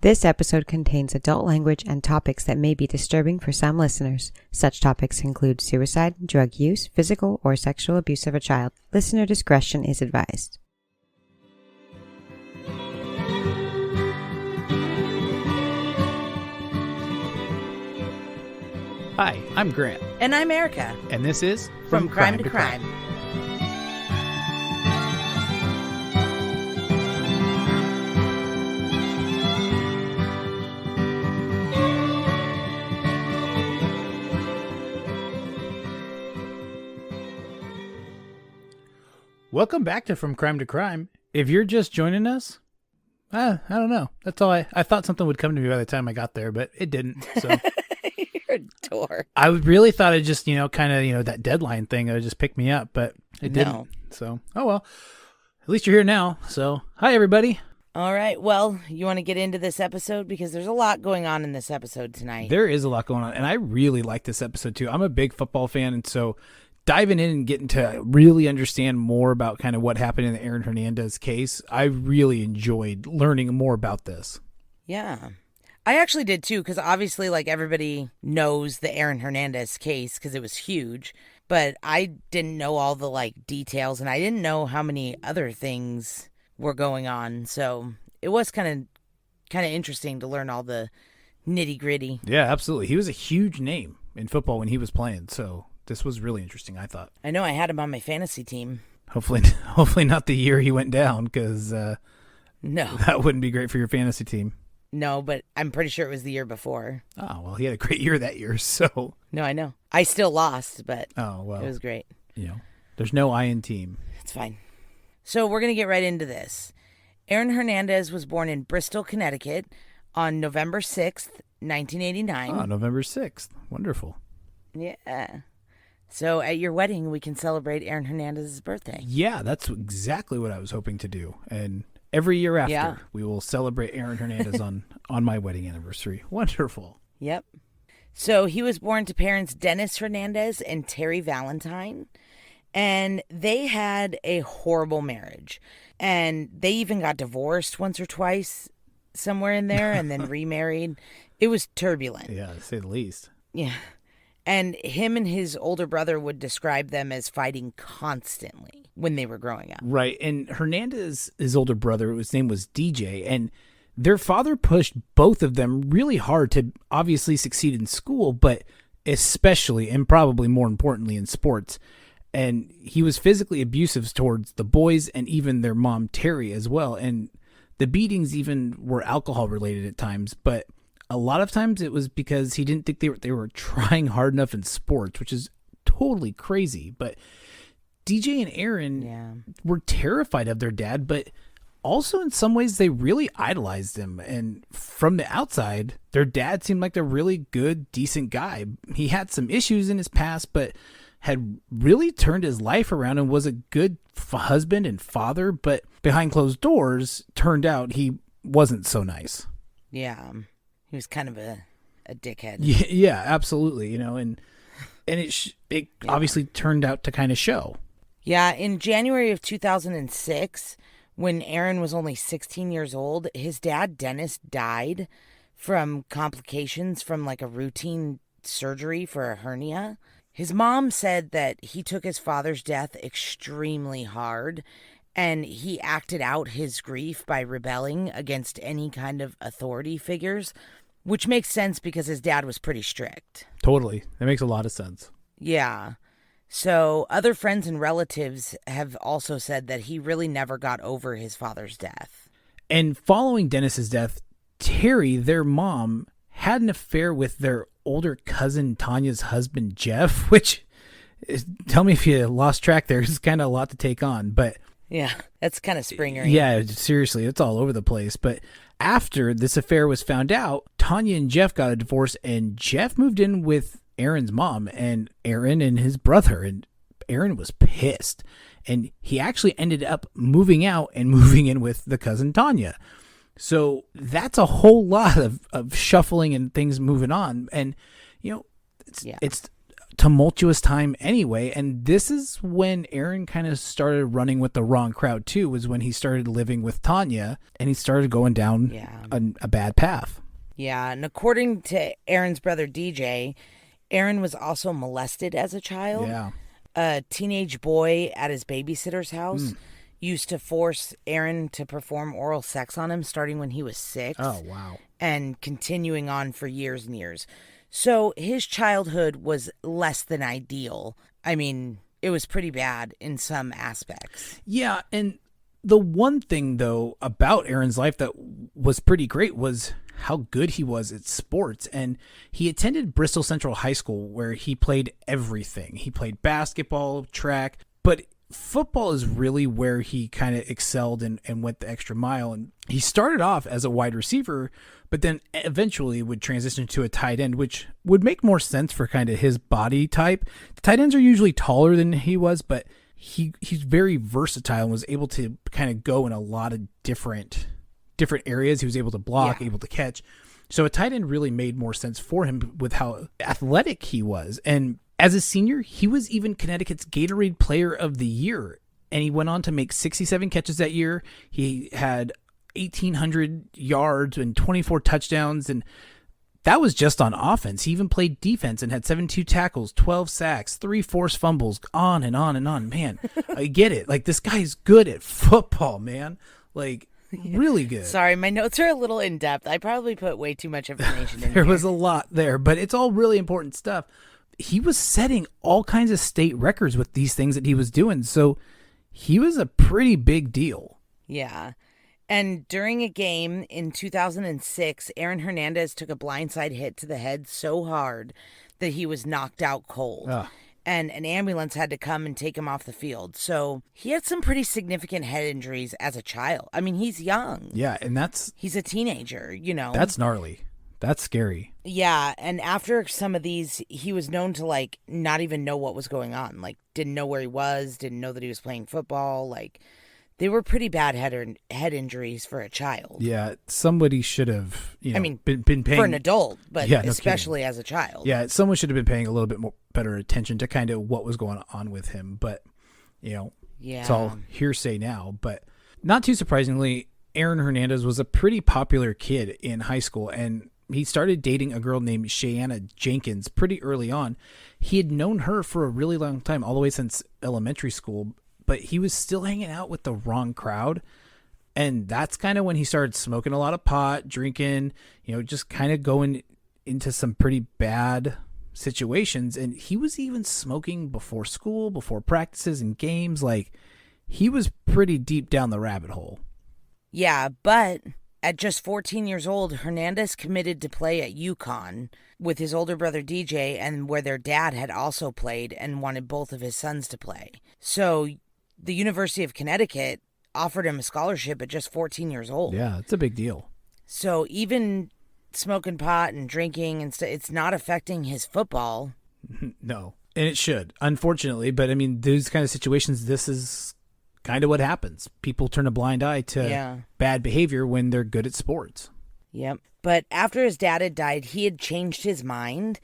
This episode contains adult language and topics that may be disturbing for some listeners. Such topics include suicide, drug use, physical or sexual abuse of a child. Listener discretion is advised. Hi, I'm Grant. And I'm Erica. And this is From Crime to Crime. Welcome back to From Crime to Crime. If you're just joining us, I don't know. That's all I thought something would come to me by the time I got there, but it didn't. So You're a dork. I really thought it just, that deadline thing would just pick me up, but it didn't. So, oh well. At least you're here now. So, hi everybody. All right. Well, you want to get into this episode? Because there's a lot going on in this episode tonight. There is a lot going on, and I really like this episode too. I'm a big football fan, and so diving in and getting to really understand more about kind of what happened in the Aaron Hernandez case, I really enjoyed learning more about this. Yeah. I actually did too, because obviously everybody knows the Aaron Hernandez case because it was huge, but I didn't know all the details, and I didn't know how many other things were going on. So it was kind of interesting to learn all the nitty gritty. Yeah, absolutely. He was a huge name in football when he was playing, so this was really interesting, I thought. I know, I had him on my fantasy team. Hopefully not the year he went down, because no, that wouldn't be great for your fantasy team. No, but I'm pretty sure it was the year before. Oh, well, he had a great year that year, so. No, I know. I still lost, but oh, well, it was great. There's no I in team. It's fine. So we're going to get right into this. Aaron Hernandez was born in Bristol, Connecticut on November 6th, 1989. Oh, November 6th. Wonderful. Yeah. So at your wedding, we can celebrate Aaron Hernandez's birthday. Yeah, that's exactly what I was hoping to do. And every year after, we will celebrate Aaron Hernandez on my wedding anniversary. Wonderful. Yep. So he was born to parents Dennis Hernandez and Terry Valentine. And they had a horrible marriage. And they even got divorced once or twice somewhere in there and then remarried. It was turbulent. Yeah, to say the least. Yeah. And him and his older brother would describe them as fighting constantly when they were growing up. Right. And Hernandez, his older brother, his name was DJ, and their father pushed both of them really hard to obviously succeed in school, but especially and probably more importantly in sports. And he was physically abusive towards the boys and even their mom, Terry, as well. And the beatings even were alcohol related at times, but a lot of times it was because he didn't think they were trying hard enough in sports, which is totally crazy. But DJ and Aaron were terrified of their dad, but also in some ways they really idolized him. And from the outside, their dad seemed like a really good, decent guy. He had some issues in his past, but had really turned his life around and was a good husband and father. But behind closed doors, turned out he wasn't so nice. Yeah. He was kind of a dickhead. Yeah, absolutely. And it obviously turned out to kind of show. Yeah, in January of 2006, when Aaron was only 16 years old, his dad, Dennis, died from complications from a routine surgery for a hernia. His mom said that he took his father's death extremely hard, and he acted out his grief by rebelling against any kind of authority figures, which makes sense because his dad was pretty strict. Totally. That makes a lot of sense. Yeah. So other friends and relatives have also said that he really never got over his father's death. And following Dennis's death, Terry, their mom, had an affair with their older cousin Tanya's husband, Jeff, which, tell me if you lost track there. It's kind of a lot to take on, but yeah, that's kind of Springer. Yeah, seriously, it's all over the place. But after this affair was found out, Tanya and Jeff got a divorce, and Jeff moved in with Aaron's mom and Aaron and his brother, and Aaron was pissed. And he actually ended up moving out and moving in with the cousin Tanya. So that's a whole lot of shuffling and things moving on. And, it's tumultuous time anyway. And this is when Aaron kind of started running with the wrong crowd too, was when he started living with Tanya and he started going down a bad path. Yeah, and according to Aaron's brother DJ, Aaron was also molested as a child. Yeah. A teenage boy at his babysitter's house used to force Aaron to perform oral sex on him starting when he was 6. Oh, wow. And continuing on for years and years. So his childhood was less than ideal. I mean, it was pretty bad in some aspects. Yeah, and the one thing, though, about Aaron's life that was pretty great was how good he was at sports. And he attended Bristol Central High School, where he played everything. He played basketball, track, but football is really where he kind of excelled and went the extra mile. And he started off as a wide receiver, but then eventually would transition to a tight end, which would make more sense for kind of his body type. The tight ends are usually taller than he was, but he's very versatile and was able to kind of go in a lot of different areas. He was able to block, able to catch. So a tight end really made more sense for him with how athletic he was. And as a senior, he was even Connecticut's Gatorade Player of the Year. And he went on to make 67 catches that year. He had 1,800 yards and 24 touchdowns. And that was just on offense. He even played defense and had 72 tackles, 12 sacks, 3 forced fumbles, on and on and on. Man, I get it. Like, this guy's good at football, man. Like, really good. Sorry, my notes are a little in depth. I probably put way too much information in There here. was a lot there, but it's all really important stuff. He was setting all kinds of state records with these things that he was doing. So he was a pretty big deal. Yeah. And during a game in 2006, Aaron Hernandez took a blindside hit to the head so hard that he was knocked out cold. And an ambulance had to come and take him off the field. So he had some pretty significant head injuries as a child. I mean, he's young. Yeah, and he's a teenager, you know. That's gnarly. That's scary. Yeah, and after some of these, he was known to, like, not even know what was going on. Like, didn't know where he was, didn't know that he was playing football. Like, they were pretty bad head injuries for a child. Yeah, somebody should have, been paying for an adult, but no especially kidding. As a child. Yeah, someone should have been paying a little bit more better attention to kind of what was going on with him. But, it's all hearsay now. But not too surprisingly, Aaron Hernandez was a pretty popular kid in high school, and he started dating a girl named Shayana Jenkins pretty early on. He had known her for a really long time, all the way since elementary school, but he was still hanging out with the wrong crowd. And that's kind of when he started smoking a lot of pot, drinking, just kind of going into some pretty bad situations. And he was even smoking before school, before practices and games. Like, he was pretty deep down the rabbit hole. Yeah, but at just 14 years old, Hernandez committed to play at UConn with his older brother DJ, and where their dad had also played and wanted both of his sons to play. So the University of Connecticut offered him a scholarship at just 14 years old. Yeah, it's a big deal. So even smoking pot and drinking and stuff, it's not affecting his football. No, and it should, unfortunately. But I mean, those kind of situations, this is kind of what happens. People turn a blind eye to bad behavior when they're good at sports. Yep. But after his dad had died, he had changed his mind.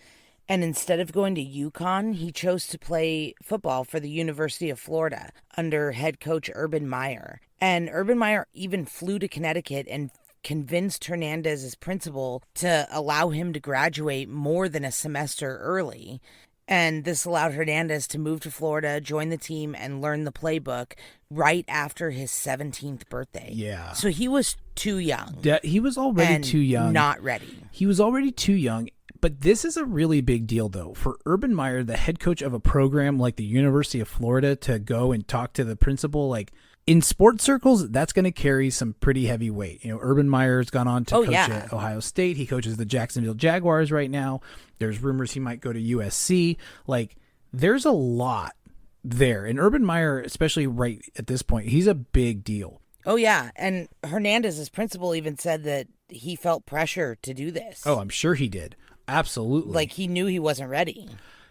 And instead of going to UConn, he chose to play football for the University of Florida under head coach Urban Meyer. And Urban Meyer even flew to Connecticut and convinced Hernandez's principal to allow him to graduate more than a semester early. And this allowed Hernandez to move to Florida, join the team, and learn the playbook right after his 17th birthday. Yeah. So he was too young. Yeah, he was already too young. Not ready. He was already too young. But this is a really big deal, though, for Urban Meyer, the head coach of a program like the University of Florida, to go and talk to the principal. Like, in sports circles, that's going to carry some pretty heavy weight. Urban Meyer's gone on to coach at Ohio State. He coaches the Jacksonville Jaguars right now. There's rumors he might go to USC. Like, there's a lot there. And Urban Meyer, especially right at this point, he's a big deal. Oh, yeah. And Hernandez's principal even said that he felt pressure to do this. Oh, I'm sure he did. Absolutely. Like, he knew he wasn't ready.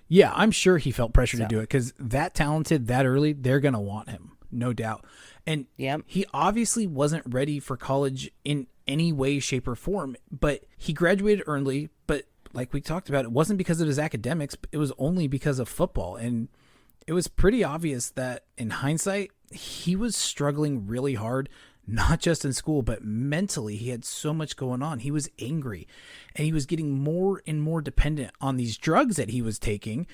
Yeah, I'm sure he felt pressure to do it because that talented, that early, they're going to want him, no doubt. And he obviously wasn't ready for college in any way, shape, or form, but he graduated early, but like we talked about, it wasn't because of his academics, but it was only because of football. And it was pretty obvious that in hindsight, he was struggling really hard, not just in school, but mentally. He had so much going on. He was angry, and he was getting more and more dependent on these drugs that he was taking.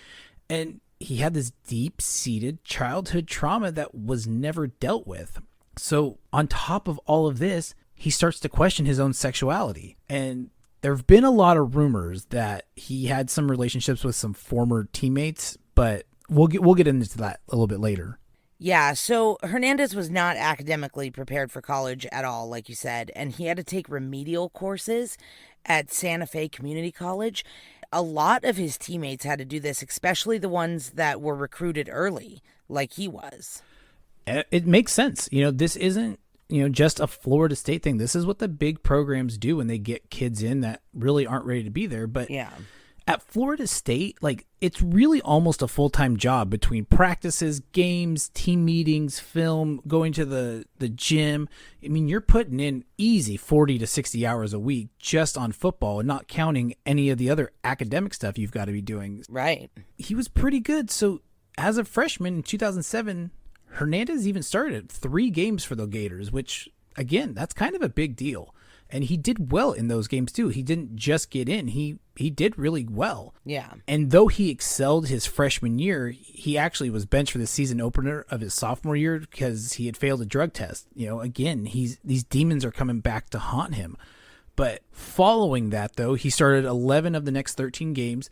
And he had this deep-seated childhood trauma that was never dealt with. So on top of all of this, he starts to question his own sexuality. And there have been a lot of rumors that he had some relationships with some former teammates, but we'll get into that a little bit later. Yeah, so Hernandez was not academically prepared for college at all, like you said, and he had to take remedial courses at Santa Fe Community College. A lot of his teammates had to do this, especially the ones that were recruited early, like he was. It makes sense. This isn't, just a Florida State thing. This is what the big programs do when they get kids in that really aren't ready to be there. But yeah, at Florida State, it's really almost a full-time job between practices, games, team meetings, film, going to the gym. I mean, you're putting in easy 40 to 60 hours a week just on football and not counting any of the other academic stuff you've got to be doing. Right. He was pretty good. So as a freshman in 2007, Hernandez even started 3 games for the Gators, which, again, that's kind of a big deal. And he did well in those games, too. He didn't just get in. He did really well. Yeah. And though he excelled his freshman year, he actually was benched for the season opener of his sophomore year because he had failed a drug test. Again, these demons are coming back to haunt him. But following that, though, he started 11 of the next 13 games,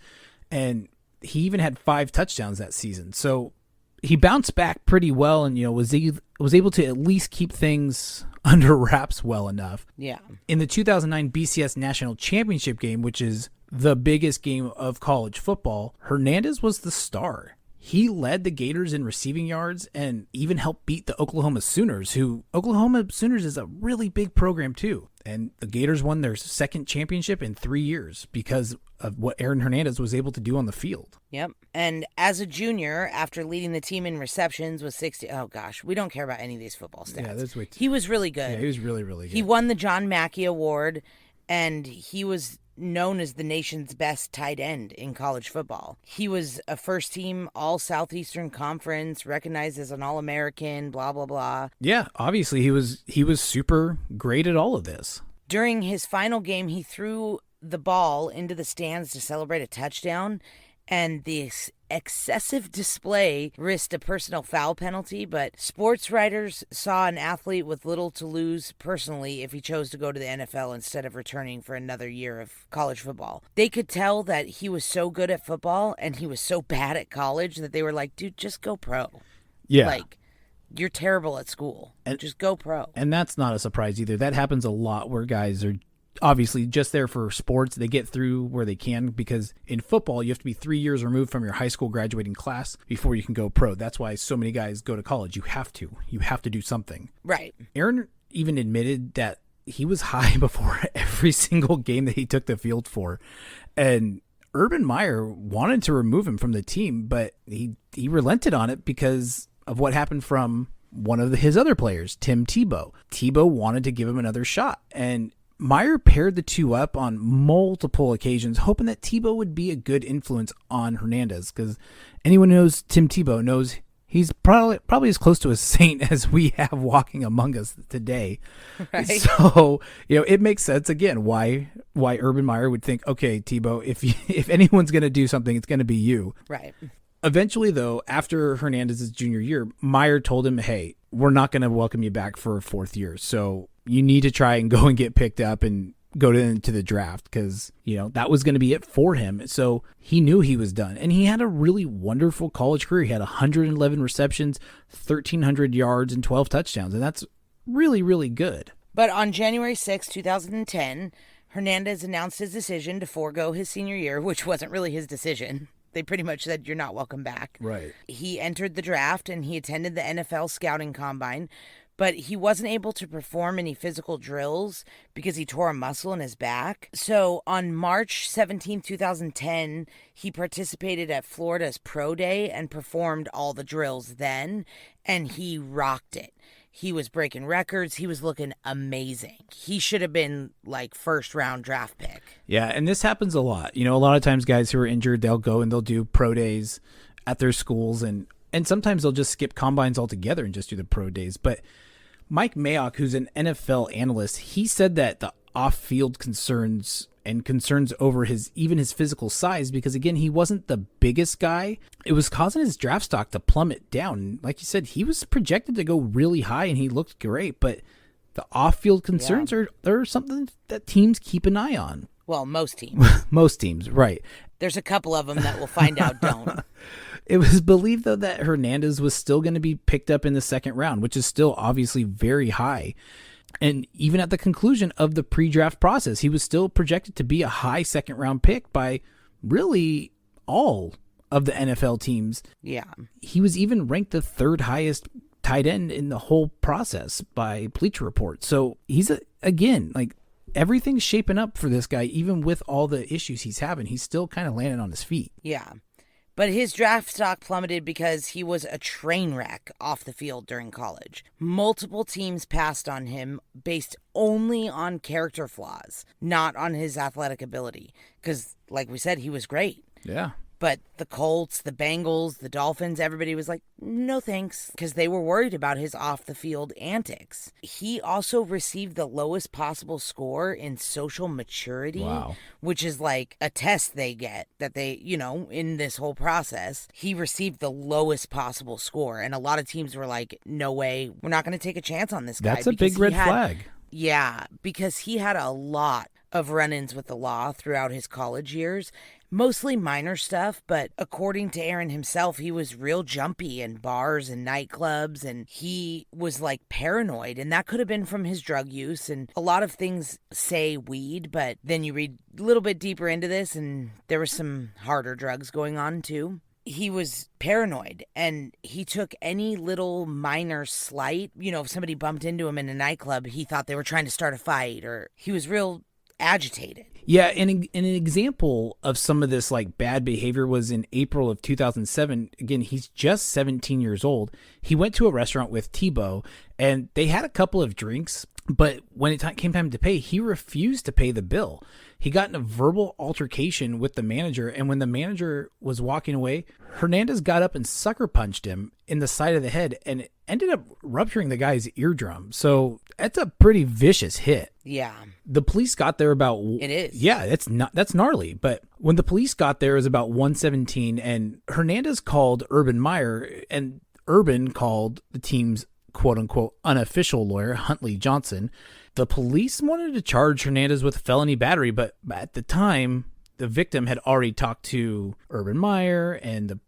and he even had 5 touchdowns that season. So he bounced back pretty well and, was able to at least keep things under wraps well enough. Yeah. In the 2009 BCS National Championship game, which is the biggest game of college football, Hernandez was the star. He led the Gators in receiving yards and even helped beat the Oklahoma Sooners, who Oklahoma Sooners is a really big program too. And the Gators won their second championship in 3 years because of what Aaron Hernandez was able to do on the field. Yep. And as a junior, after leading the team in receptions with 60, oh gosh, we don't care about any of these football stats. Yeah, that's way too. He was really good. Yeah, he was really, really good. He won the John Mackey Award, and he was known as the nation's best tight end in college football. He was a first-team All-Southeastern Conference, recognized as an All-American, blah, blah, blah. Yeah, obviously he was super great at all of this. During his final game, he threw the ball into the stands to celebrate a touchdown, and the excessive display risked a personal foul penalty, but sports writers saw an athlete with little to lose personally if he chose to go to the NFL instead of returning for another year of college football. They could tell that he was so good at football and he was so bad at college that they were like, dude, just go pro. Yeah. You're terrible at school. Just go pro. And that's not a surprise either. That happens a lot where guys are obviously just there for sports. They get through where they can because in football, you have to be 3 years removed from your high school graduating class before you can go pro. That's why so many guys go to college. You have to do something. Right. Aaron even admitted that he was high before every single game that he took the field for. And Urban Meyer wanted to remove him from the team, but he relented on it because of what happened from one of his other players, Tim Tebow. Tebow wanted to give him another shot, and Meyer paired the two up on multiple occasions, hoping that Tebow would be a good influence on Hernandez, because anyone who knows Tim Tebow knows he's probably as close to a saint as we have walking among us today. Right. So, it makes sense, again, why Urban Meyer would think, okay, Tebow, if anyone's going to do something, it's going to be you. Right. Eventually, though, after Hernandez's junior year, Meyer told him, hey, we're not going to welcome you back for a 4th year. So you need to try and go and get picked up and go into the draft because, that was going to be it for him. So he knew he was done. And he had a really wonderful college career. He had 111 receptions, 1,300 yards, and 12 touchdowns. And that's really, really good. But on January 6, 2010, Hernandez announced his decision to forego his senior year, which wasn't really his decision. They pretty much said, you're not welcome back. Right. He entered the draft and he attended the NFL scouting combine, but he wasn't able to perform any physical drills because he tore a muscle in his back. So on March 17, 2010, he participated at Florida's Pro Day and performed all the drills then, and he rocked it. He was breaking records. He was looking amazing. He should have been first round draft pick. Yeah, and this happens a lot. A lot of times guys who are injured, they'll go and they'll do pro days at their schools, and sometimes they'll just skip combines altogether and just do the pro days. But Mike Mayock, who's an NFL analyst, he said that the off-field concerns and concerns over his physical size, because again, he wasn't the biggest guy, it was causing his draft stock to plummet down. And like you said, he was projected to go really high and he looked great, but the off-field concerns are something that teams keep an eye on. Well, most teams. Most teams, right. There's a couple of them that we'll find out don't. It was believed, though, that Hernandez was still going to be picked up in the second round, which is still obviously very high. And even at the conclusion of the pre-draft process, he was still projected to be a high second-round pick by really all of the NFL teams. Yeah. He was even ranked the third highest tight end in the whole process by Bleacher Report. So he's, again, like, everything's shaping up for this guy, even with all the issues he's having. He's still kind of landing on his feet. Yeah. But his draft stock plummeted because he was a train wreck off the field during college. Multiple teams passed on him based only on character flaws, not on his athletic ability. Because, like we said, he was great. Yeah. But the Colts, the Bengals, the Dolphins, everybody was like, no thanks, because they were worried about his off-the-field antics. He also received the lowest possible score in social maturity, which is like a test they get that they, in this whole process. He received the lowest possible score, and a lot of teams were like, no way, we're not going to take a chance on this guy. That's a big red flag. Yeah, because he had a lot of run-ins with the law throughout his college years. Mostly minor stuff, but according to Aaron himself, he was real jumpy in bars and nightclubs, and he was like paranoid, and that could have been from his drug use. And a lot of things say weed, but then you read a little bit deeper into this, and there was some harder drugs going on too. He was paranoid, and he took any little minor slight, if somebody bumped into him in a nightclub, he thought they were trying to start a fight, or he was real agitated. Yeah, and an example of some of this like bad behavior was in April of 2007. Again, he's just 17 years old. He went to a restaurant with Tebow, and they had a couple of drinks, but when it came time to pay, he refused to pay the bill. He got in a verbal altercation with the manager, and when the manager was walking away, Hernandez got up and sucker punched him in the side of the head, and it ended up rupturing the guy's eardrum. So that's a pretty vicious hit. Yeah. The police got there about... It is. Yeah, that's gnarly. But when the police got there, it was about 1:17, and Hernandez called Urban Meyer, and Urban called the team's quote-unquote unofficial lawyer, Huntley Johnson. The police wanted to charge Hernandez with felony battery, but at the time, the victim had already talked to Urban Meyer and the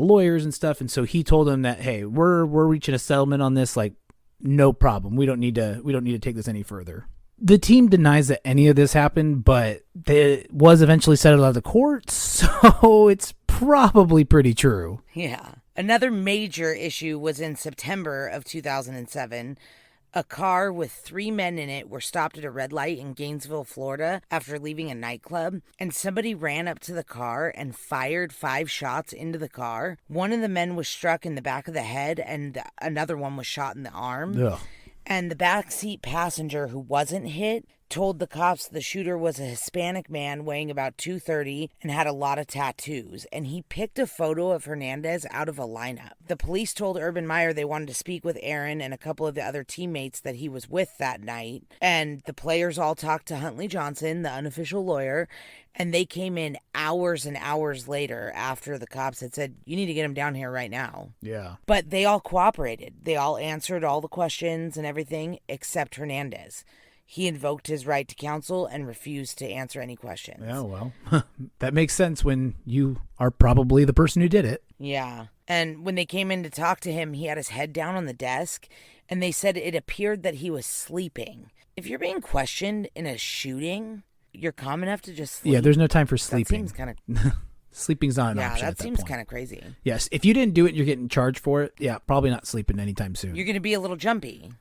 lawyers and stuff, and so he told them that, hey, we're reaching a settlement on this, like, no problem. We don't need to take this any further. The team denies that any of this happened, but it was eventually settled out of the court, so it's probably pretty true. Yeah. Another major issue was in September of 2007. A car with 3 men in it were stopped at a red light in Gainesville, Florida, after leaving a nightclub, and somebody ran up to the car and fired 5 shots into the car. One of the men was struck in the back of the head, and another one was shot in the arm. Ugh. And the backseat passenger who wasn't hit told the cops the shooter was a Hispanic man weighing about 230 and had a lot of tattoos, and he picked a photo of Hernandez out of a lineup. The police told Urban Meyer they wanted to speak with Aaron and a couple of the other teammates that he was with that night, and the players all talked to Huntley Johnson, the unofficial lawyer, and they came in hours and hours later after the cops had said, you need to get him down here right now. Yeah. But they all cooperated. They all answered all the questions and everything except Hernandez. He invoked his right to counsel and refused to answer any questions. Yeah, well, that makes sense when you are probably the person who did it. Yeah. And when they came in to talk to him, he had his head down on the desk, and they said it appeared that he was sleeping. If you're being questioned in a shooting, you're calm enough to just sleep. Yeah, there's no time for sleeping. That seems kind of... Sleeping's not an option. Yeah, at that seems point. kind of crazy. Yes, if you didn't do it, you're getting charged for it. Yeah, probably not sleeping anytime soon. You're going to be a little jumpy.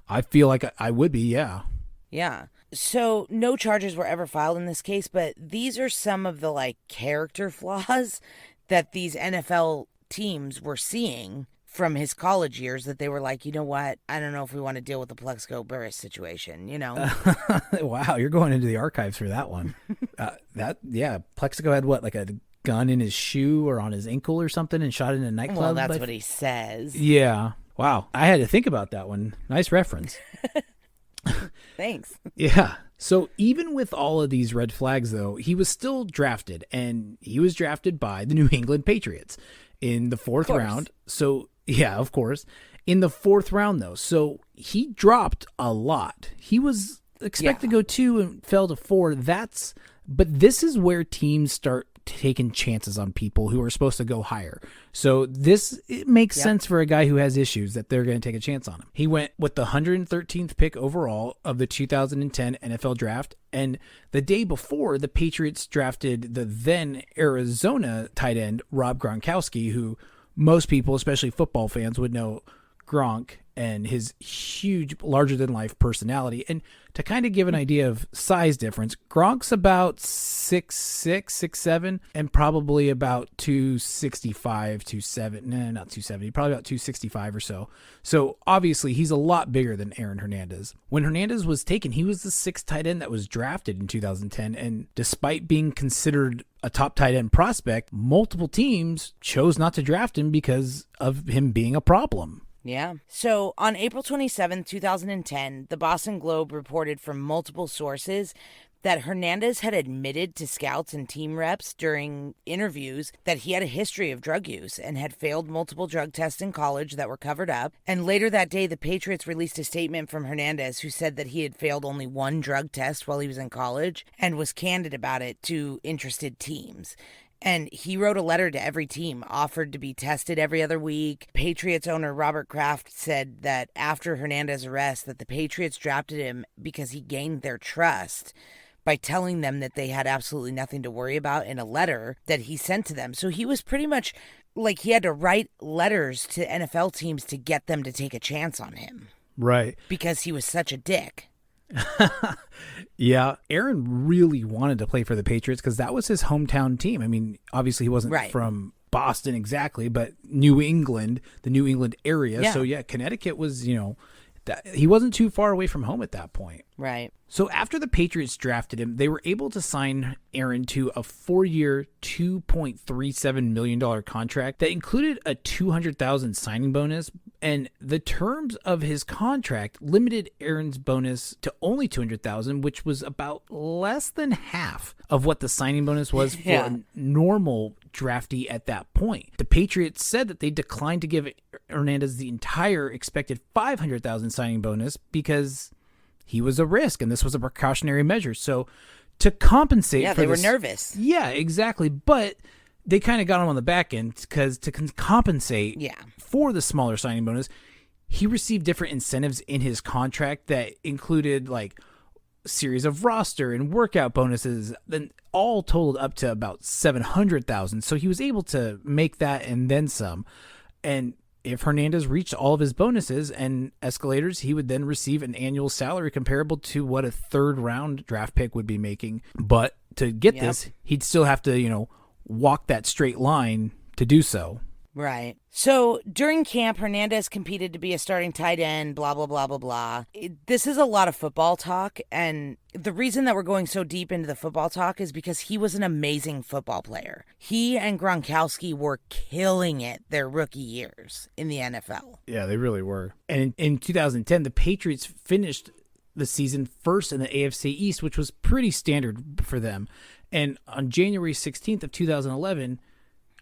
I feel like I would be, yeah. Yeah. So no charges were ever filed in this case, but these are some of the character flaws that these NFL teams were seeing from his college years that they were like, you know what? I don't know if we want to deal with the Plexico Burris situation, you know? Wow, you're going into the archives for that one. Plexico had what, like a gun in his shoe or on his ankle or something and shot in a nightclub? Well, that's what he says. Yeah. Wow. I had to think about that one. Nice reference. Thanks. Yeah. So even with all of these red flags, though, he was still drafted, and he was drafted by the New England Patriots in the fourth round. So, yeah, of course. In the fourth round, though. So he dropped a lot. He was expected to go 2 and fell to 4. But this is where teams start taking chances on people who are supposed to go higher. So it makes sense for a guy who has issues that they're going to take a chance on him. He went with the 113th pick overall of the 2010 NFL draft. And the day before, the Patriots drafted the then Arizona tight end, Rob Gronkowski, who most people, especially football fans, would know Gronk and his huge, larger-than-life personality. And to kind of give an idea of size difference, Gronk's about 6'6", 6'7", and probably about 265, 270, not 270, probably about 265 or so. So obviously he's a lot bigger than Aaron Hernandez. When Hernandez was taken, he was the 6th tight end that was drafted in 2010, and despite being considered a top tight end prospect, multiple teams chose not to draft him because of him being a problem. Yeah. So on April 27, 2010, the Boston Globe reported from multiple sources that Hernandez had admitted to scouts and team reps during interviews that he had a history of drug use and had failed multiple drug tests in college that were covered up. And later that day, the Patriots released a statement from Hernandez who said that he had failed only 1 drug test while he was in college and was candid about it to interested teams. And he wrote a letter to every team, offered to be tested every other week. Patriots owner Robert Kraft said that after Hernandez's arrest, that the Patriots drafted him because he gained their trust by telling them that they had absolutely nothing to worry about in a letter that he sent to them. So he was pretty much like he had to write letters to NFL teams to get them to take a chance on him. Right. Because he was such a dick. Yeah, Aaron really wanted to play for the Patriots because that was his hometown team. I mean, obviously he wasn't from Boston exactly, but New England, the New England area. Yeah. So yeah, Connecticut was, he wasn't too far away from home at that point. Right. So after the Patriots drafted him, they were able to sign Aaron to a 4-year, $2.37 million contract that included a $200,000 signing bonus. And the terms of his contract limited Aaron's bonus to only $200,000, which was about less than half of what the signing bonus was for a normal draftee at that point. The Patriots said that they declined to give Hernandez the entire expected $500,000 signing bonus because he was a risk, and this was a precautionary measure. So to compensate for they were nervous. Yeah, exactly. But they kind of got him on the back end because to compensate for the smaller signing bonus, he received different incentives in his contract that included like a series of roster and workout bonuses, then all totaled up to about $700,000. So he was able to make that and then some. And if Hernandez reached all of his bonuses and escalators, he would then receive an annual salary comparable to what a 3rd-round draft pick would be making. But to get this, he'd still have to, walk that straight line to do so. Right. So during camp, Hernandez competed to be a starting tight end, blah, blah, blah, blah, blah. This is a lot of football talk. And the reason that we're going so deep into the football talk is because he was an amazing football player. He and Gronkowski were killing it their rookie years in the NFL. Yeah, they really were. And in 2010, the Patriots finished the season first in the AFC East, which was pretty standard for them. And on January 16th of 2011,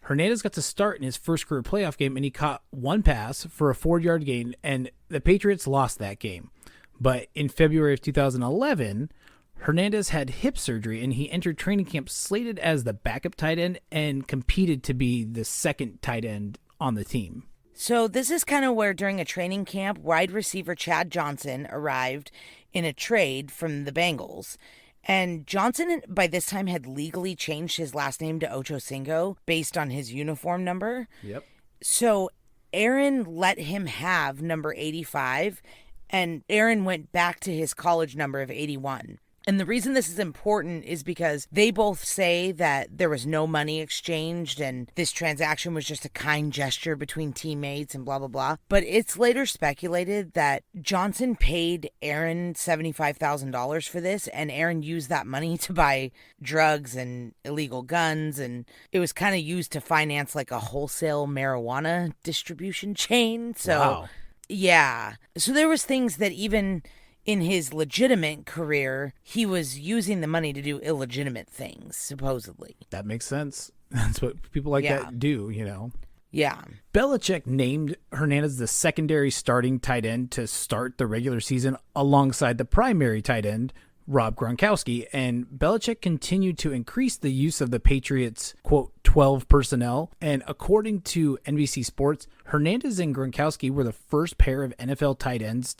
Hernandez got to start in his first career playoff game, and he caught 1 pass for a 4-yard gain, and the Patriots lost that game. But in February of 2011, Hernandez had hip surgery, and he entered training camp slated as the backup tight end and competed to be the 2nd tight end on the team. So this is kind of where during a training camp, wide receiver Chad Johnson arrived in a trade from the Bengals. And Johnson, by this time, had legally changed his last name to Ochocinco based on his uniform number. Yep. So Aaron let him have number 85, and Aaron went back to his college number of 81. And the reason this is important is because they both say that there was no money exchanged and this transaction was just a kind gesture between teammates and blah, blah, blah. But it's later speculated that Johnson paid Aaron $75,000 for this, and Aaron used that money to buy drugs and illegal guns, and it was kind of used to finance like a wholesale marijuana distribution chain. So, Wow. Yeah. So there was things that even in his legitimate career, he was using the money to do illegitimate things, supposedly. That makes sense. That's what people like that do, you know. Yeah. Belichick named Hernandez the secondary starting tight end to start the regular season alongside the primary tight end, Rob Gronkowski, and Belichick continued to increase the use of the Patriots' quote 12 personnel. And according to NBC Sports, Hernandez and Gronkowski were the first pair of NFL tight ends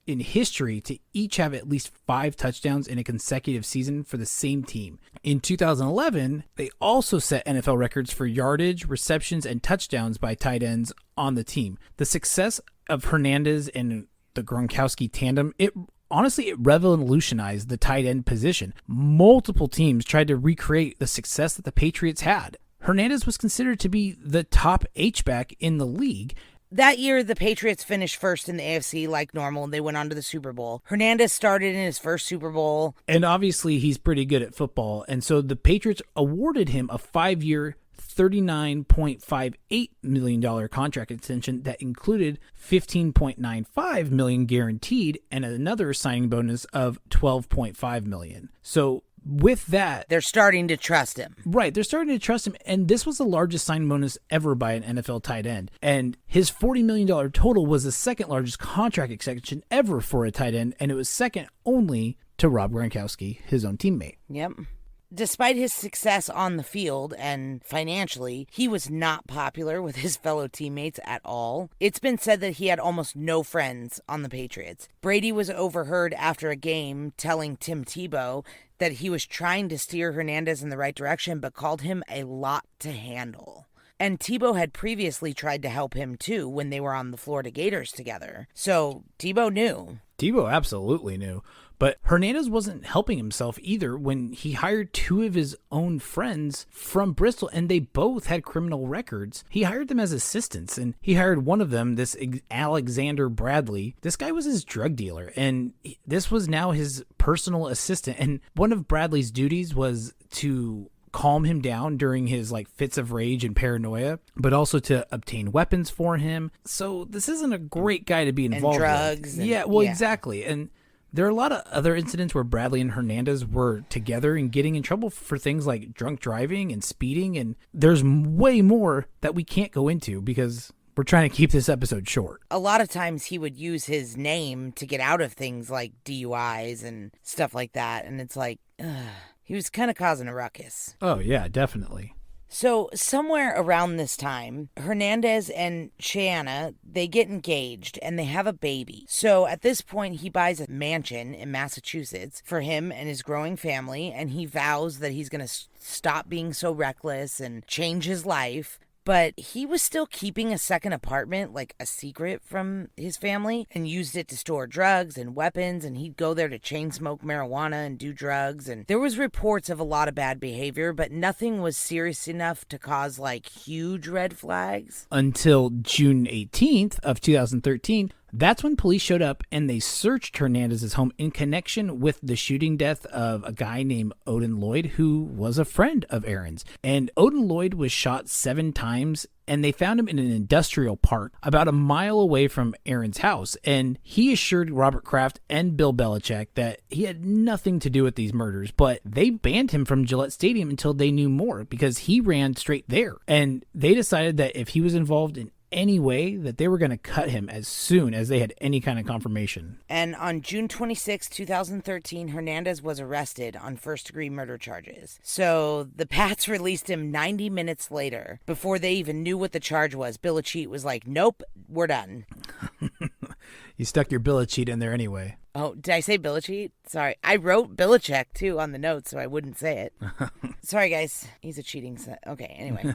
in history to each have at least 5 touchdowns in a consecutive season for the same team. In 2011, they also set NFL records for yardage, receptions, and touchdowns by tight ends on the team. The success of Hernandez and the Gronkowski tandem, Honestly, it revolutionized the tight end position. Multiple teams tried to recreate the success that the Patriots had. Hernandez was considered to be the top H-back in the league. That year, the Patriots finished first in the AFC like normal, and they went on to the Super Bowl. Hernandez started in his first Super Bowl. And obviously, he's pretty good at football. And so the Patriots awarded him a 5-year, $39.58 million contract extension that included $15.95 million guaranteed and another signing bonus of $12.5 million. So with that, they're starting to trust him. Right, they're starting to trust him, and this was the largest signing bonus ever by an NFL tight end. And his $40 million total was the second largest contract extension ever for a tight end, and it was second only to Rob Gronkowski, his own teammate. Yep. Despite his success on the field and financially, he was not popular with his fellow teammates at all. It's been said that he had almost no friends on the Patriots. Brady was overheard after a game telling Tim Tebow that he was trying to steer Hernandez in the right direction, but called him a lot to handle. And Tebow had previously tried to help him too when they were on the Florida Gators together. So Tebow knew. Tebow absolutely knew. But Hernandez wasn't helping himself either when he hired 2 of his own friends from Bristol, and they both had criminal records. He hired them as assistants, and he hired one of them, this Alexander Bradley. This guy was his drug dealer, and this was now his personal assistant. And one of Bradley's duties was to calm him down during his fits of rage and paranoia, but also to obtain weapons for him. So this isn't a great guy to be involved and drugs with. Exactly. And there are a lot of other incidents where Bradley and Hernandez were together and getting in trouble for things like drunk driving and speeding, and there's way more that we can't go into because we're trying to keep this episode short. A lot of times he would use his name to get out of things like DUIs and stuff like that, and it's he was kind of causing a ruckus. Oh, yeah, definitely. So somewhere around this time, Hernandez and Shayana, they get engaged and they have a baby. So at this point, he buys a mansion in Massachusetts for him and his growing family, and he vows that he's going to stop being so reckless and change his life. But he was still keeping a second apartment, like a secret from his family, and used it to store drugs and weapons, and he'd go there to chain smoke marijuana and do drugs. And there was reports of a lot of bad behavior, but nothing was serious enough to cause huge red flags. Until June 18th of 2013, that's when police showed up and they searched Hernandez's home in connection with the shooting death of a guy named Odin Lloyd, who was a friend of Aaron's. And Odin Lloyd was shot 7 times, and they found him in an industrial park about a mile away from Aaron's house. And he assured Robert Kraft and Bill Belichick that he had nothing to do with these murders, but they banned him from Gillette Stadium until they knew more because he ran straight there. And they decided that if he was involved in any way, that they were going to cut him as soon as they had any kind of confirmation. And on June 26, 2013, Hernandez was arrested on first-degree murder charges. So the Pats released him 90 minutes later. Before they even knew what the charge was, Belichick was like, nope, we're done. You stuck your Belichick in there anyway. Oh, did I say Belichick? Sorry. I wrote Belichick, too, on the notes, so I wouldn't say it. Sorry, guys. He's a cheating set. Okay, anyway.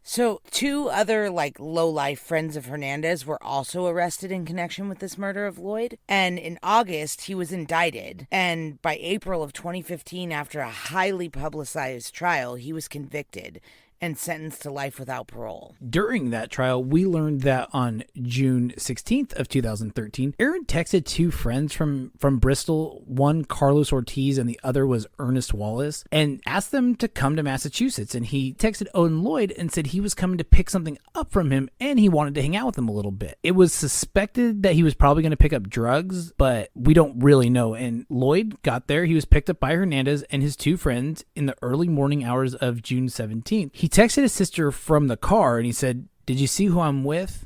So 2 other low-life friends of Hernandez were also arrested in connection with this murder of Lloyd. And in August, he was indicted. And by April of 2015, after a highly publicized trial, he was convicted and sentenced to life without parole. During that trial, we learned that on June 16th of 2013, Aaron texted 2 friends from Bristol, one Carlos Ortiz and the other was Ernest Wallace, and asked them to come to Massachusetts. And he texted Odin Lloyd and said he was coming to pick something up from him and he wanted to hang out with him a little bit. It was suspected that he was probably going to pick up drugs, but we don't really know. And Lloyd got there. He was picked up by Hernandez and his 2 friends in the early morning hours of June 17th. He texted his sister from the car and he said, "Did you see who I'm with?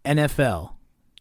NFL.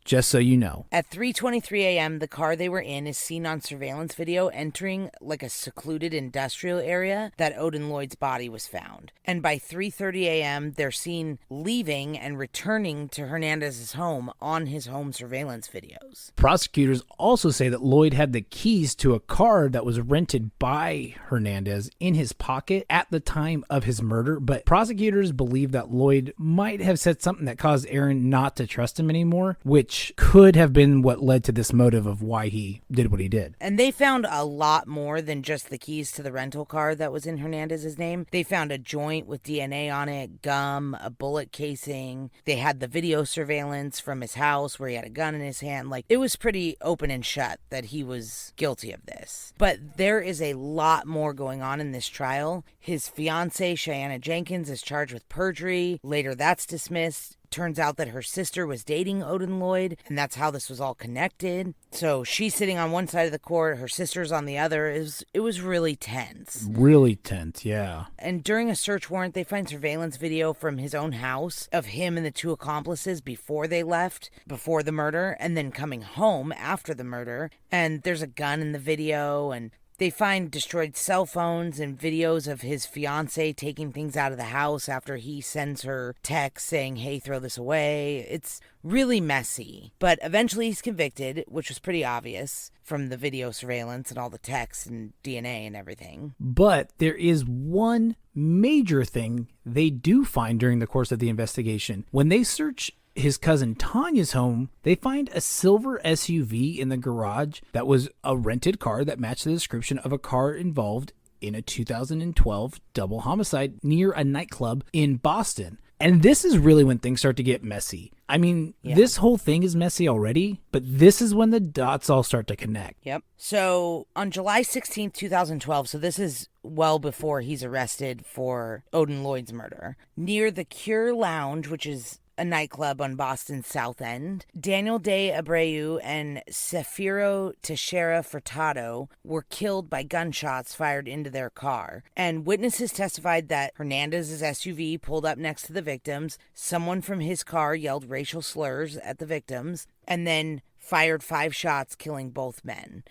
Just so you know." At 3:23 a.m., the car they were in is seen on surveillance video entering a secluded industrial area that Odin Lloyd's body was found. And by 3:30 a.m., they're seen leaving and returning to Hernandez's home on his home surveillance videos. Prosecutors also say that Lloyd had the keys to a car that was rented by Hernandez in his pocket at the time of his murder, but prosecutors believe that Lloyd might have said something that caused Aaron not to trust him anymore, which could have been what led to this motive of why he did what he did. And they found a lot more than just the keys to the rental car that was in Hernandez's name. They found a joint with DNA on it, gum, a bullet casing. They had the video surveillance from his house where he had a gun in his hand. It was pretty open and shut that he was guilty of this. But there is a lot more going on in this trial. His fiancée, Shayana Jenkins, is charged with perjury. Later, that's dismissed. Turns out that her sister was dating Odin Lloyd, and that's how this was all connected. So she's sitting on one side of the court, her sister's on the other. It was really tense. Really tense, yeah. And during a search warrant, they find surveillance video from his own house of him and the 2 accomplices before they left, before the murder, and then coming home after the murder. And there's a gun in the video, and they find destroyed cell phones and videos of his fiancée taking things out of the house after he sends her texts saying, "Hey, throw this away." It's really messy. But eventually he's convicted, which was pretty obvious from the video surveillance and all the texts and DNA and everything. But there is one major thing they do find during the course of the investigation. When they search his cousin Tanya's home, they find a silver SUV in the garage that was a rented car that matched the description of a car involved in a 2012 double homicide near a nightclub in Boston. And this is really when things start to get messy. I mean, This whole thing is messy already, but this is when the dots all start to connect. Yep. So on July 16th, 2012, so this is well before he's arrested for Odin Lloyd's murder, near the Cure Lounge, which is a nightclub on Boston's South End, Daniel De Abreu and Sefiro Teixeira Furtado were killed by gunshots fired into their car. And witnesses testified that Hernandez's SUV pulled up next to the victims. Someone from his car yelled racial slurs at the victims and then fired 5 shots, killing both men.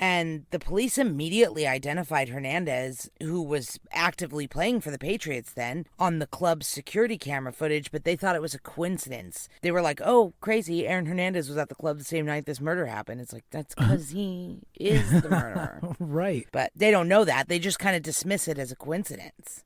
And the police immediately identified Hernandez, who was actively playing for the Patriots then, on the club's security camera footage, but they thought it was a coincidence. They were like, "Oh, crazy, Aaron Hernandez was at the club the same night this murder happened." It's like, that's because he is the murderer. Right. But they don't know that. They just kind of dismiss it as a coincidence.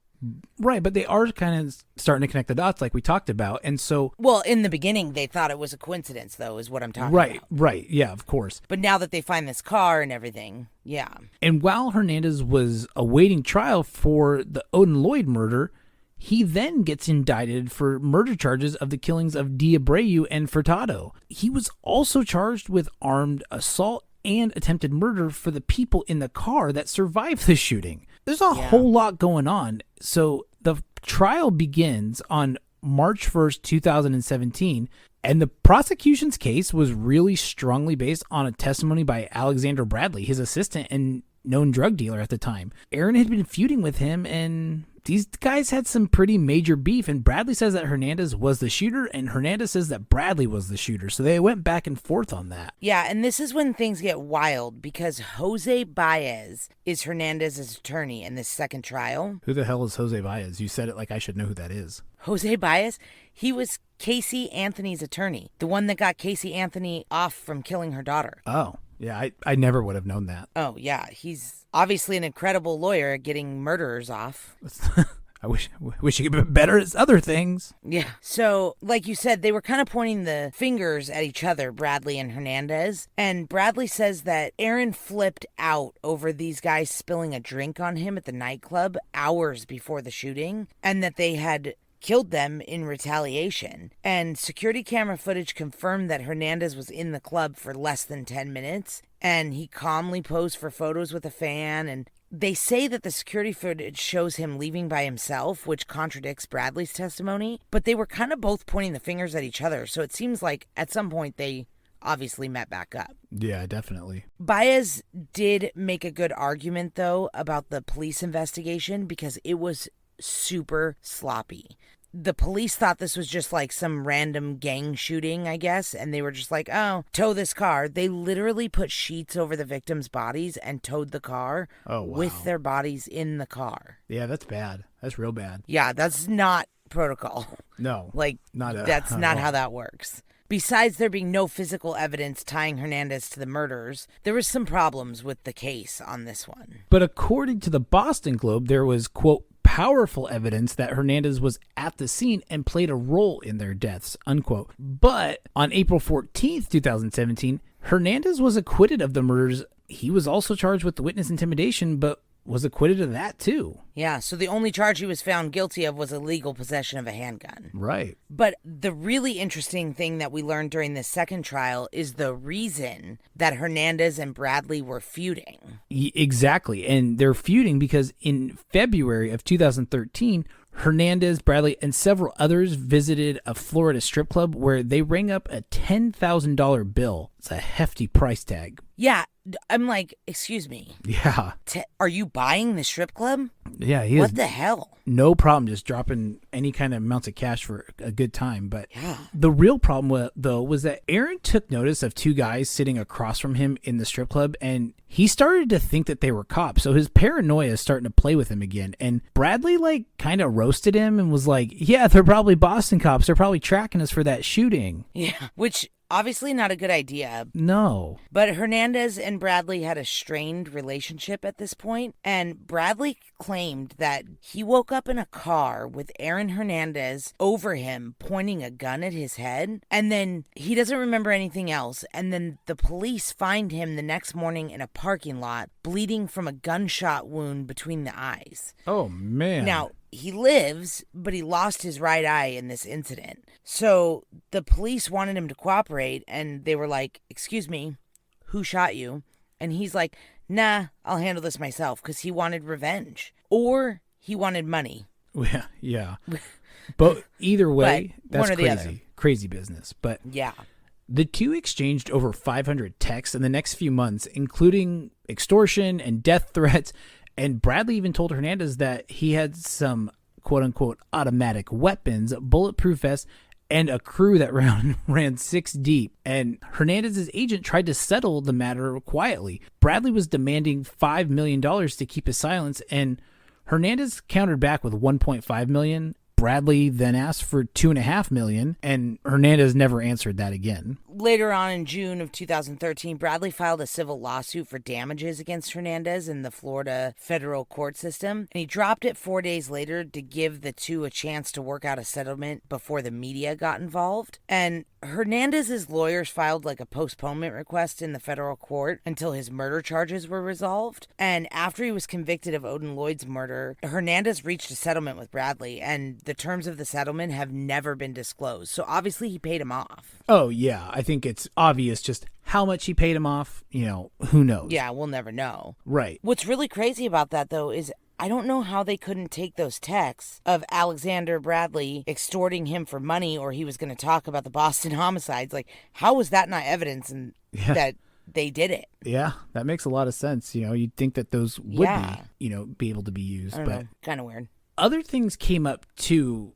Right, but they are kind of starting to connect the dots like we talked about. And so... Well, in the beginning, they thought it was a coincidence, though, is what I'm talking about. Right, yeah, of course. But now that they find this car and everything, yeah. And while Hernandez was awaiting trial for the Odin Lloyd murder, he then gets indicted for murder charges of the killings of De Abreu and Furtado. He was also charged with armed assault and attempted murder for the people in the car that survived the shooting. There's a whole lot going on. So the trial begins on March 1st, 2017, and the prosecution's case was really strongly based on a testimony by Alexander Bradley, his assistant and known drug dealer at the time. Aaron had been feuding with him, and these guys had some pretty major beef, and Bradley says that Hernandez was the shooter, and Hernandez says that Bradley was the shooter. So they went back and forth on that. Yeah, and this is when things get wild, because Jose Baez is Hernandez's attorney in this second trial. Who the hell is Jose Baez? You said it like I should know who that is. Jose Baez? He was Casey Anthony's attorney, the one that got Casey Anthony off from killing her daughter. Oh, yeah, I never would have known that. Oh, yeah, he's obviously an incredible lawyer at getting murderers off. I wish he could be better at other things. Yeah. So, like you said, they were kind of pointing the fingers at each other, Bradley and Hernandez. And Bradley says that Aaron flipped out over these guys spilling a drink on him at the nightclub hours before the shooting, and that they had killed them in retaliation. And security camera footage confirmed that Hernandez was in the club for less than 10 minutes, and he calmly posed for photos with a fan. And they say that the security footage shows him leaving by himself, which contradicts Bradley's testimony, but they were kind of both pointing the fingers at each other, so it seems like at some point they obviously met back up. Yeah, definitely. Baez did make a good argument, though, about the police investigation because it was super sloppy. The police thought this was just like some random gang shooting, I guess, and they were just like, oh, tow this car. They literally put sheets over the victims' bodies and towed the car with their bodies in the car. Yeah, that's bad. That's real bad. Yeah, that's not protocol. No. That's not how that works. Besides there being no physical evidence tying Hernandez to the murders, there was some problems with the case on this one. But according to the Boston Globe, there was, quote, powerful evidence that Hernandez was at the scene and played a role in their deaths, unquote. But on April 14th, 2017, Hernandez was acquitted of the murders. He was also charged with witness intimidation, but was acquitted of that too. Yeah, so the only charge he was found guilty of was illegal possession of a handgun. Right. But the really interesting thing that we learned during this second trial is the reason that Hernandez and Bradley were feuding. Exactly. And they're feuding because in February of 2013, Hernandez, Bradley, and several others visited a Florida strip club where they rang up a $10,000 bill. It's a hefty price tag. Yeah, I'm like, excuse me. Yeah. Are you buying the strip club? Yeah, he What the hell? No problem just dropping any kind of amounts of cash for a good time. But yeah. The real problem, though, was that Aaron took notice of two guys sitting across from him in the strip club, and he started to think that they were cops. So his paranoia is starting to play with him again. And Bradley, kind of roasted him and was like, yeah, they're probably Boston cops. They're probably tracking us for that shooting. Yeah, which... obviously not a good idea. No. But Hernandez and Bradley had a strained relationship at this point, and Bradley claimed that he woke up in a car with Aaron Hernandez over him pointing a gun at his head, and then he doesn't remember anything else, and then the police find him the next morning in a parking lot bleeding from a gunshot wound between the eyes. Oh, man. Now, he lives, but he lost his right eye in this incident. So the police wanted him to cooperate, and they were like, excuse me, who shot you? And he's like, nah, I'll handle this myself, because he wanted revenge. Or he wanted money. Yeah. But either way, that's crazy. Crazy business. But yeah. The two exchanged over 500 texts in the next few months, including extortion and death threats. And Bradley even told Hernandez that he had some quote-unquote automatic weapons, bulletproof vests, and a crew that ran 6 deep. And Hernandez's agent tried to settle the matter quietly. Bradley was demanding $5 million to keep his silence, and Hernandez countered back with $1.5 million. Bradley then asked for $2.5 million, and Hernandez never answered that again. Later on in June of 2013, Bradley filed a civil lawsuit for damages against Hernandez in the Florida federal court system, and he dropped it 4 days later to give the two a chance to work out a settlement before the media got involved. And Hernandez's lawyers filed a postponement request in the federal court until his murder charges were resolved. And after he was convicted of Odin Lloyd's murder, Hernandez reached a settlement with Bradley, and the terms of the settlement have never been disclosed. So obviously he paid him off. Oh, yeah. I think it's obvious just how much he paid him off. Who knows? Yeah, we'll never know. Right. What's really crazy about that, though, is I don't know how they couldn't take those texts of Alexander Bradley extorting him for money, or he was going to talk about the Boston homicides. How was that not evidence that they did it? Yeah, that makes a lot of sense. You'd think that those would be able to be used. I don't know. Kind of weird. Other things came up, too,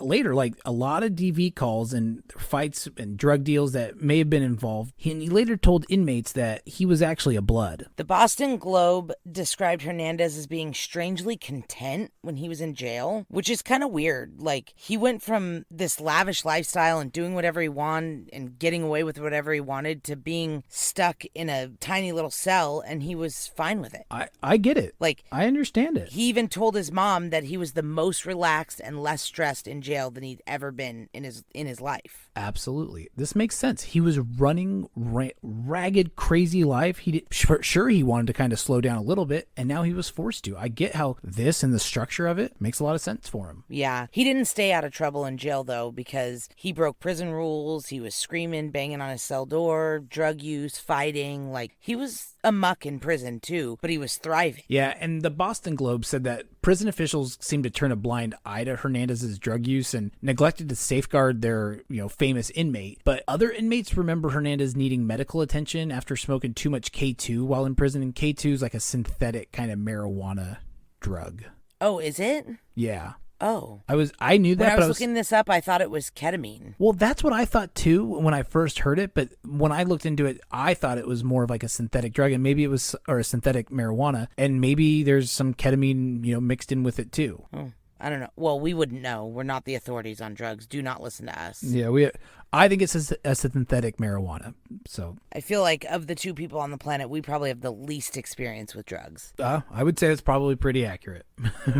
later, like a lot of DV calls and fights and drug deals that may have been involved. He later told inmates that he was actually a blood. The Boston Globe described Hernandez as being strangely content when he was in jail, which is kind of weird. Like, he went from this lavish lifestyle and doing whatever he wanted and getting away with whatever he wanted to being stuck in a tiny little cell, and he was fine with it. I get it. Like, I understand it. He even told his mom that he was the most relaxed and less stressed in jail than he'd ever been in his life. Absolutely. This makes sense. He was running ragged, crazy life. Sure, he wanted to kind of slow down a little bit, and now he was forced to. I get how this and the structure of it makes a lot of sense for him. Yeah. He didn't stay out of trouble in jail, though, because he broke prison rules. He was screaming, banging on his cell door, drug use, fighting. Like, he was a muck in prison, too, but he was thriving. Yeah, and the Boston Globe said that prison officials seemed to turn a blind eye to Hernandez's drug use and neglected to safeguard their, famous inmate. But other inmates remember Hernandez needing medical attention after smoking too much K2 while in prison, and K2 is like a synthetic kind of marijuana drug. Oh, is it? Yeah. Oh. I knew that, when I but was looking this up, I thought it was ketamine. Well, that's what I thought too when I first heard it, but when I looked into it, I thought it was more of like a synthetic drug, and maybe it was, or a synthetic marijuana, and maybe there's some ketamine, mixed in with it too. Oh. I don't know. Well, we wouldn't know. We're not the authorities on drugs. Do not listen to us. Yeah, I think it's a synthetic marijuana. So I feel like of the two people on the planet, we probably have the least experience with drugs. I would say it's probably pretty accurate.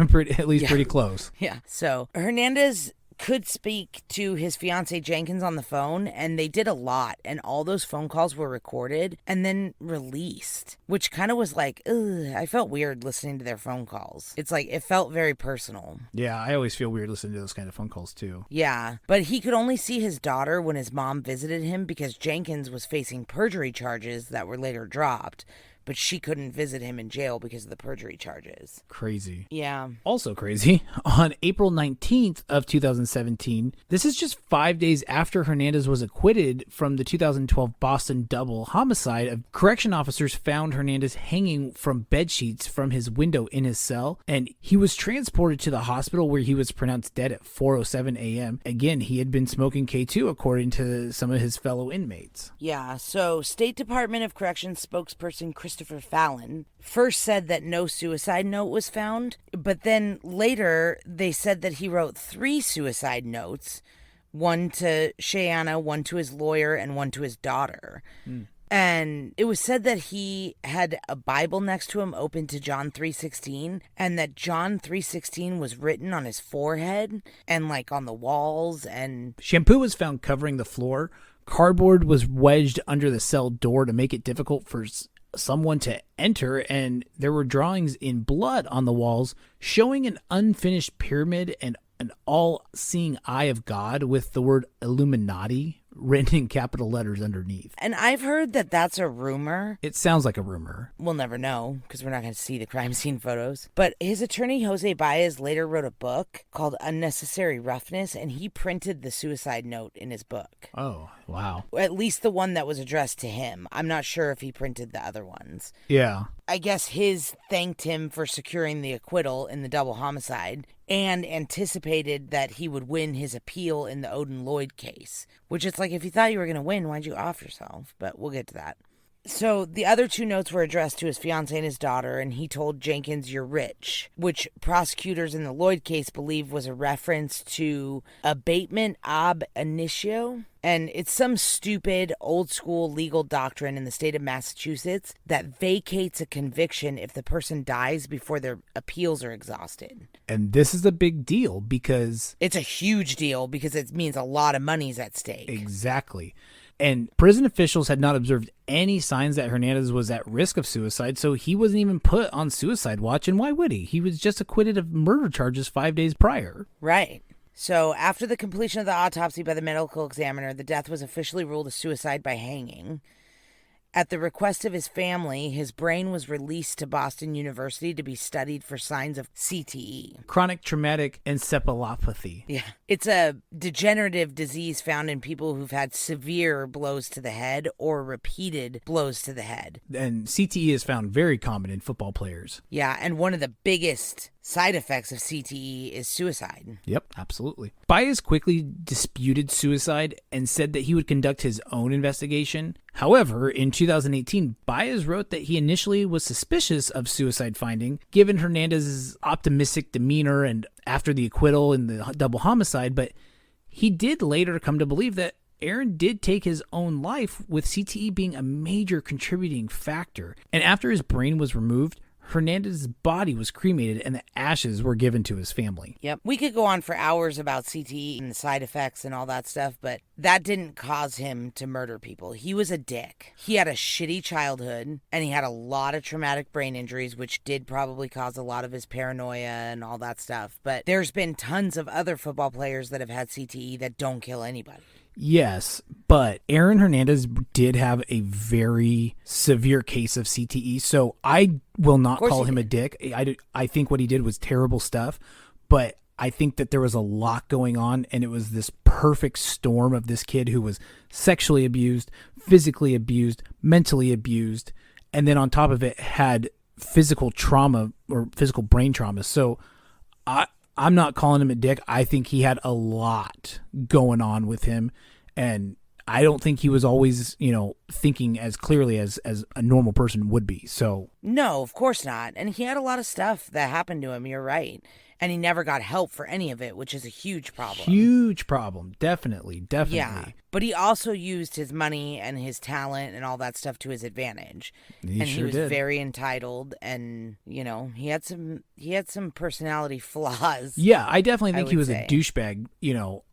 Pretty close. Yeah. So Hernandez could speak to his fiancée Jenkins on the phone, and they did a lot, and all those phone calls were recorded and then released, which kind of was like, ugh, I felt weird listening to their phone calls. It's like, it felt very personal. Yeah, I always feel weird listening to those kind of phone calls too. Yeah, but he could only see his daughter when his mom visited him because Jenkins was facing perjury charges that were later dropped. But she couldn't visit him in jail because of the perjury charges. Crazy. Yeah. Also crazy, on April 19th of 2017, this is just 5 days after Hernandez was acquitted from the 2012 Boston double homicide, correction officers found Hernandez hanging from bed sheets from his window in his cell, and he was transported to the hospital where he was pronounced dead at 4:07 a.m. Again, he had been smoking K2 according to some of his fellow inmates. Yeah, so State Department of Corrections spokesperson Christopher Fallon first said that no suicide note was found, but then later they said that he wrote 3 suicide notes, one to Shayana, one to his lawyer, and one to his daughter. And it was said that he had a Bible next to him open to John 3:16, and that John 3:16 was written on his forehead and like on the walls. And shampoo was found covering the floor. Cardboard was wedged under the cell door to make it difficult for someone to enter, and there were drawings in blood on the walls showing an unfinished pyramid and an all-seeing eye of God with the word Illuminati written in capital letters underneath. And I've heard that that's a rumor. It sounds like a rumor. We'll never know because we're not going to see the crime scene photos. But his attorney, Jose Baez, later wrote a book called Unnecessary Roughness, and he printed the suicide note in his book. Oh, wow. At least the one that was addressed to him. I'm not sure if he printed the other ones. Yeah. I guess his thanked him for securing the acquittal in the double homicide and anticipated that he would win his appeal in the Odin Lloyd case, which it's like, if you thought you were going to win, why'd you off yourself? But we'll get to that. So the other 2 notes were addressed to his fiancée and his daughter, and he told Jenkins, "You're rich," which prosecutors in the Lloyd case believe was a reference to abatement ab initio. And it's some stupid old school legal doctrine in the state of Massachusetts that vacates a conviction if the person dies before their appeals are exhausted. And this is a big deal because... It's a huge deal because it means a lot of money's at stake. Exactly. And prison officials had not observed any signs that Hernandez was at risk of suicide, so he wasn't even put on suicide watch. And why would he? He was just acquitted of murder charges 5 days prior. Right. So after the completion of the autopsy by the medical examiner, the death was officially ruled a suicide by hanging. At the request of his family, his brain was released to Boston University to be studied for signs of CTE. Chronic traumatic encephalopathy. Yeah. It's a degenerative disease found in people who've had severe blows to the head or repeated blows to the head. And CTE is found very common in football players. Yeah, and one of the biggest side effects of CTE is suicide. Yep, absolutely. Baez quickly disputed suicide and said that he would conduct his own investigation. However, in 2018, Baez wrote that he initially was suspicious of suicide finding, given Hernandez's optimistic demeanor and after the acquittal in the double homicide, but he did later come to believe that Aaron did take his own life, with CTE being a major contributing factor. And after his brain was removed, Hernandez's body was cremated and the ashes were given to his family. Yep. We could go on for hours about CTE and the side effects and all that stuff, but that didn't cause him to murder people. He was a dick. He had a shitty childhood and he had a lot of traumatic brain injuries, which did probably cause a lot of his paranoia and all that stuff. But there's been tons of other football players that have had CTE that don't kill anybody. Yes, but Aaron Hernandez did have a very severe case of CTE, so I will not call him a dick. I think what he did was terrible stuff, but I think that there was a lot going on, and it was this perfect storm of this kid who was sexually abused, physically abused, mentally abused, and then on top of it had physical trauma or physical brain trauma. So I'm not calling him a dick. I think he had a lot going on with him, and I don't think he was always, thinking as clearly as a normal person would be. So no, of course not. And he had a lot of stuff that happened to him. You're right. And he never got help for any of it, which is a huge problem. Huge problem. Definitely. Yeah. But he also used his money and his talent and all that stuff to his advantage. He was very entitled, and he had some personality flaws. Yeah, I definitely think he was a douchebag,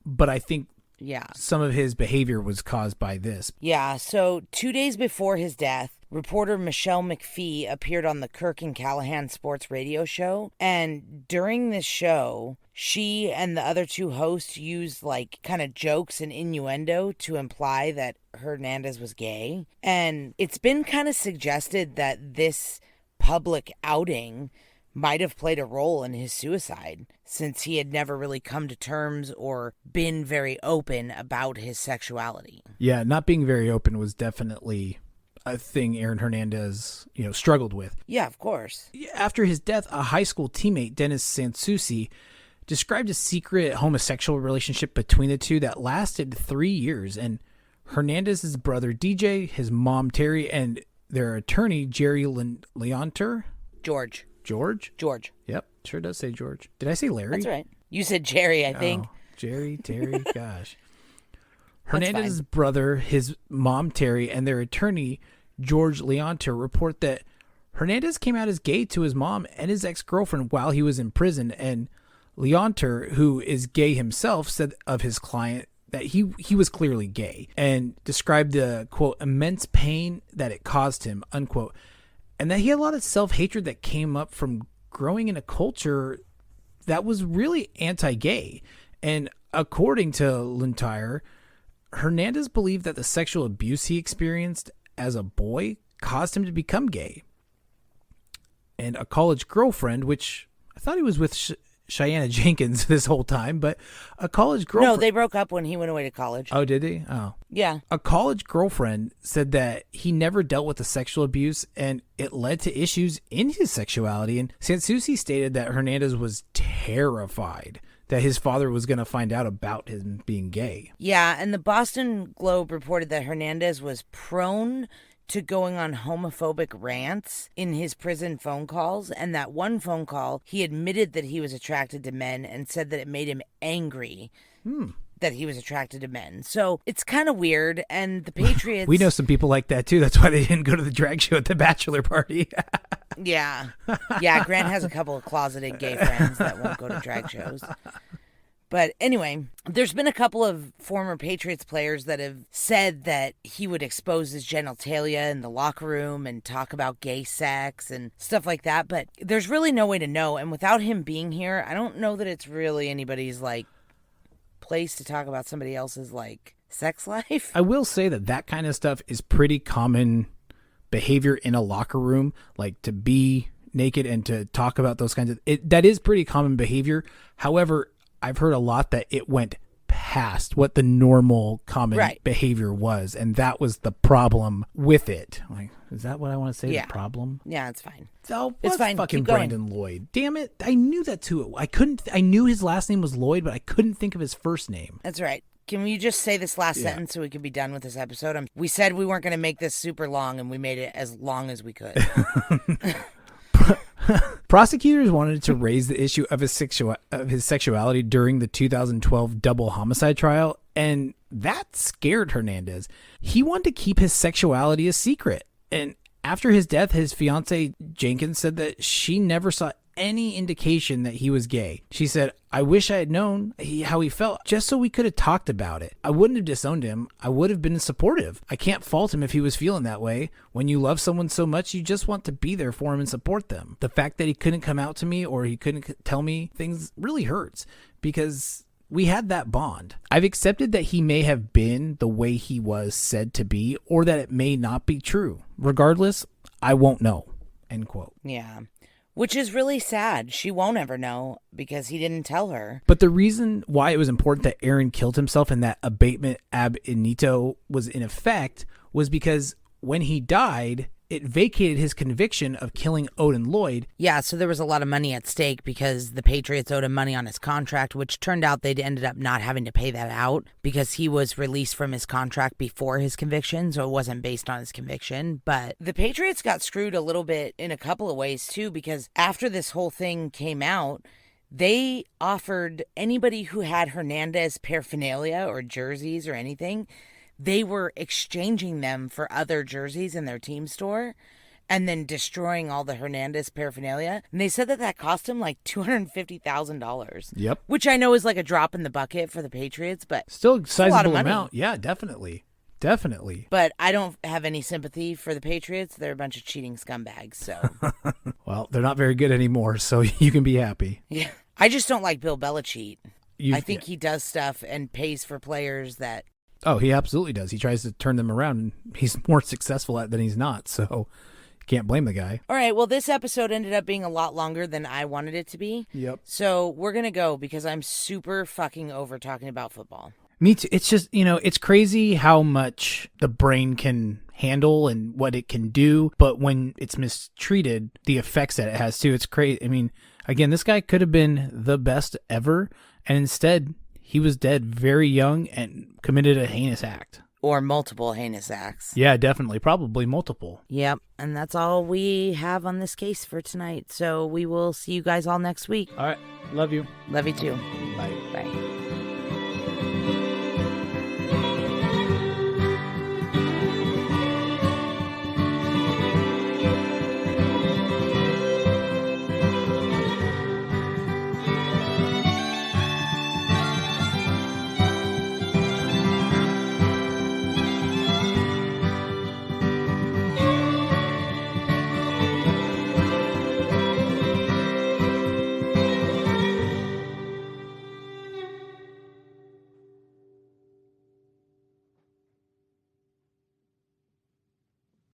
but I think yeah, some of his behavior was caused by this. Yeah, so 2 days before his death, reporter Michelle McPhee appeared on the Kirk and Callahan sports radio show. And during this show, she and the other two hosts used kind of jokes and innuendo to imply that Hernandez was gay. And it's been kind of suggested that this public outing might have played a role in his suicide, since he had never really come to terms or been very open about his sexuality. Yeah, not being very open was definitely a thing Aaron Hernandez, struggled with. Yeah, of course. After his death, a high school teammate, Dennis Sansucci, described a secret homosexual relationship between the two that lasted 3 years, and Hernandez's brother DJ, his mom Terry, and their attorney Jerry Leonter. George? Yep, sure does say George. Did I say Larry? That's right. You said Jerry, I think. Oh, Jerry, Terry, gosh. Hernandez's brother, his mom Terry, and their attorney George Leonter report that Hernandez came out as gay to his mom and his ex-girlfriend while he was in prison, and Leonter, who is gay himself, said of his client that he was clearly gay and described the, quote, immense pain that it caused him, unquote, and that he had a lot of self-hatred that came up from growing in a culture that was really anti-gay. And according to Lentire, Hernandez believed that the sexual abuse he experienced as a boy caused him to become gay. And a college girlfriend, which I thought he was with Shayana Jenkins this whole time, but a college girlfriend... No, they broke up when he went away to college. Oh, did he? Oh. Yeah. A college girlfriend said that he never dealt with the sexual abuse and it led to issues in his sexuality. And Sansucci stated that Hernandez was terrified that his father was going to find out about him being gay. Yeah, and the Boston Globe reported that Hernandez was prone to going on homophobic rants in his prison phone calls, and that one phone call, he admitted that he was attracted to men and said that it made him angry that he was attracted to men. So it's kind of weird, and the Patriots... We know some people like that, too. That's why they didn't go to the drag show at the bachelor party. Yeah. Yeah, Grant has a couple of closeted gay friends that won't go to drag shows. But anyway, there's been a couple of former Patriots players that have said that he would expose his genitalia in the locker room and talk about gay sex and stuff like that. But there's really no way to know. And without him being here, I don't know that it's really anybody's place to talk about somebody else's sex life. I will say that kind of stuff is pretty common behavior in a locker room, to be naked and to talk about those kinds of... that is pretty common behavior. However, I've heard a lot that it went past what the normal common Right. behavior was, and that was the problem with it. Like, is that what I want to say? Yeah. The problem? Yeah, it's fine. So It's fine. fucking Keep going. Brandon Lloyd. Damn it! I knew that too. I knew his last name was Lloyd, but I couldn't think of his first name. That's right. Can we just say this last sentence so we can be done with this episode? We said we weren't going to make this super long, and we made it as long as we could. Prosecutors wanted to raise the issue of his sexuality during the 2012 double homicide trial, and that scared Hernandez. He wanted to keep his sexuality a secret, and after his death, his fiancée Jenkins said that she never saw any indication that he was gay. She said, "I wish I had known how he felt, just so we could have talked about it. I wouldn't have disowned him. I would have been supportive. I can't fault him if he was feeling that way. When you love someone so much, you just want to be there for him and support them. The fact that he couldn't come out to me or he couldn't tell me things really hurts, because we had that bond. I've accepted that he may have been the way he was said to be, or that it may not be true. Regardless, I won't know." End quote. Yeah. Which is really sad. She won't ever know because he didn't tell her. But the reason why it was important that Aaron killed himself and that abatement ab initio was in effect was because when he died, it vacated his conviction of killing Odin Lloyd. Yeah, so there was a lot of money at stake because the Patriots owed him money on his contract, which turned out they'd ended up not having to pay that out because he was released from his contract before his conviction, so it wasn't based on his conviction. But the Patriots got screwed a little bit in a couple of ways, too, because after this whole thing came out, they offered anybody who had Hernandez paraphernalia or jerseys or anything, they were exchanging them for other jerseys in their team store and then destroying all the Hernandez paraphernalia. And they said that cost him like $250,000. Yep. Which I know is like a drop in the bucket for the Patriots, but Still a sizable a lot of money. amount. Yeah, definitely. Definitely. But I don't have any sympathy for the Patriots. They're a bunch of cheating scumbags, so. Well, they're not very good anymore, so you can be happy. Yeah. I just don't like Bill Belichick. I think he does stuff and pays for players that. Oh, he absolutely does. He tries to turn them around, and he's more successful at it than he's not, so can't blame the guy. All right, well, this episode ended up being a lot longer than I wanted it to be. Yep. So we're going to go because I'm super fucking over talking about football. Me too. It's just, it's crazy how much the brain can handle and what it can do, but when it's mistreated, the effects that it has too, it's crazy. I mean, again, this guy could have been the best ever, and instead he was dead very young and committed a heinous act. Or multiple heinous acts. Yeah, definitely. Probably multiple. Yep. And that's all we have on this case for tonight. So we will see you guys all next week. All right. Love you. Love you too.